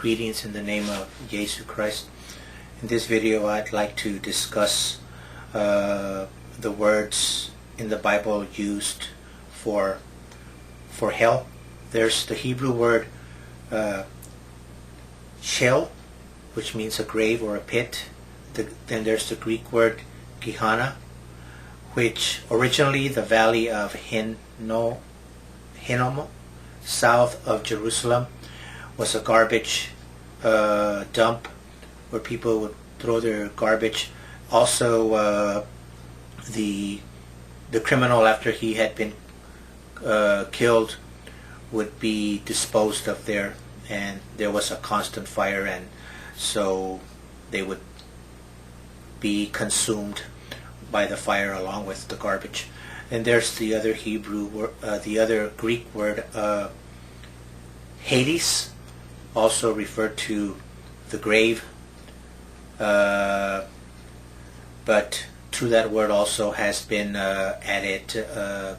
Greetings in the name of Jesus Christ. In this video I'd like to discuss the words in the Bible used for hell. There's the Hebrew word Sheol, which means a grave or a pit. Then there's the Greek word Gehenna, which originally the valley of Hinnom, south of Jerusalem, was a garbage dump where people would throw their garbage. Also, the criminal, after he had been killed, would be disposed of there, and there was a constant fire, and so they would be consumed by the fire along with the garbage. And there's the other the other Greek word, Hades, also referred to the grave, but to that word also has been added that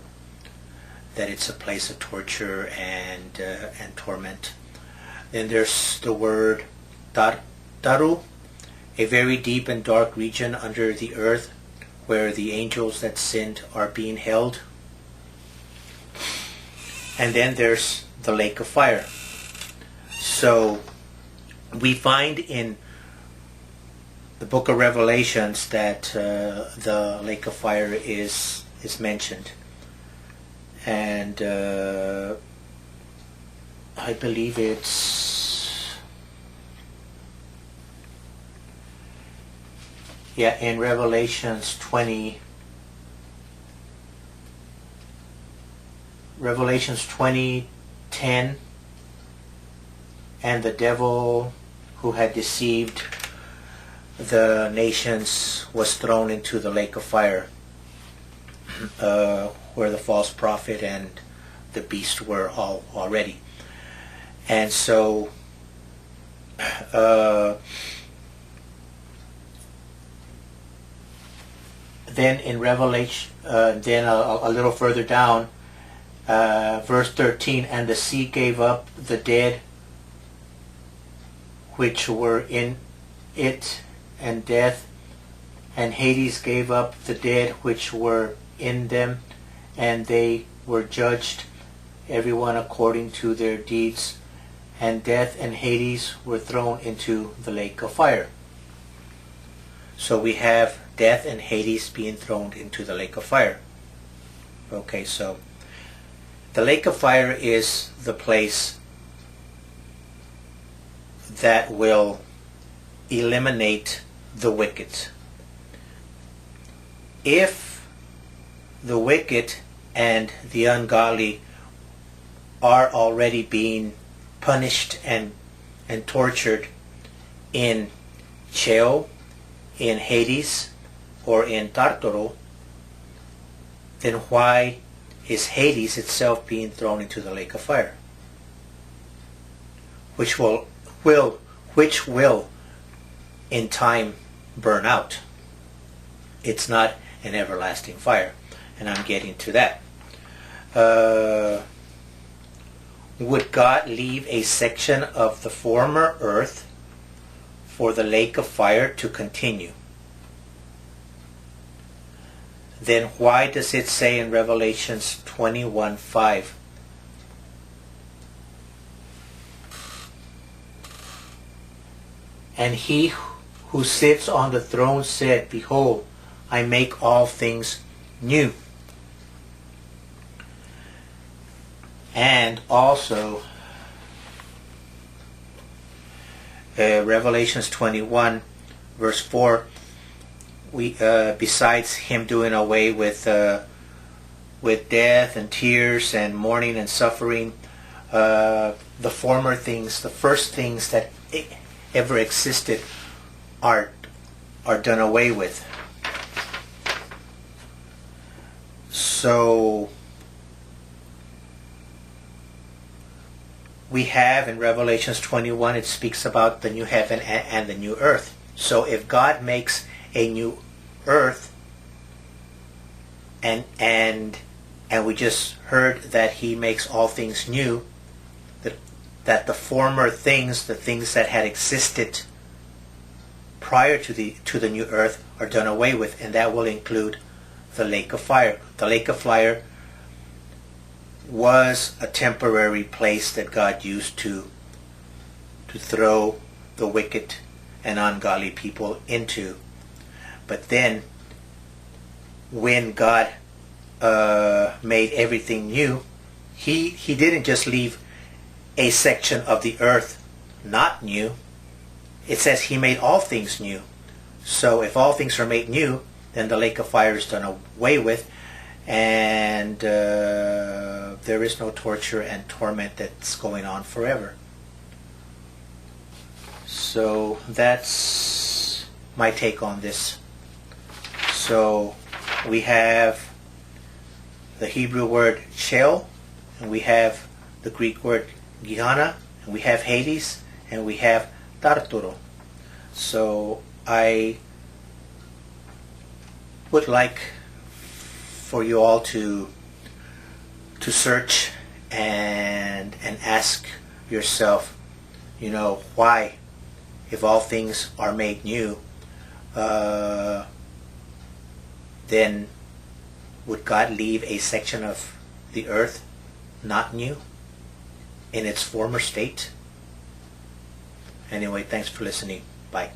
it's a place of torture and torment. Then there's the word Tartaroo, a very deep and dark region under the earth where the angels that sinned are being held. And then there's the lake of fire. So we find in the book of Revelations that the lake of fire is mentioned, and I believe it's in Revelations 20:10, and the devil who had deceived the nations was thrown into the lake of fire, where the false prophet and the beast were already. And so then in Revelation, then a little further down, verse 13, and the sea gave up the dead which were in it, and death and Hades gave up the dead which were in them, and they were judged, everyone according to their deeds, and death and Hades were thrown into the lake of fire. So we have death and Hades being thrown into the lake of fire. Okay, so the lake of fire is the place that will eliminate the wicket. If the wicked and the ungodly are already being punished and tortured in Sheol, in Hades, or in Tartaroo, then why is Hades itself being thrown into the lake of fire, which will in time burn out? It's not an everlasting fire, and I'm getting to that. Would God leave a section of the former earth for the lake of fire to continue? Then why does it say in Revelations 21:5, and he who sits on the throne said, behold, I make all things new? And also Revelations 21 verse 4, we besides him doing away with death and tears and mourning and suffering, the former things, the first things that ever existed, are done away with. So we have in Revelations 21, it speaks about the new heaven and the new earth. So if God makes a new earth, and we just heard that he makes all things new, that the former things, the things that had existed prior to the new earth, are done away with, and that will include the lake of fire. The lake of fire was a temporary place that God used to throw the wicked and ungodly people into. But then, when God made everything new, He didn't just leave a section of the earth not new. It says He made all things new. So if all things are made new, then the lake of fire is done away with, and there is no torture and torment that's going on forever. So that's my take on this. So we have the Hebrew word Sheol, and we have the Greek word Gehenna, and we have Hades, and we have Tartaroo. So I would like for you all to search and ask yourself, why, if all things are made new, then would God leave a section of the earth not new in its former state? Anyway, thanks for listening. Bye.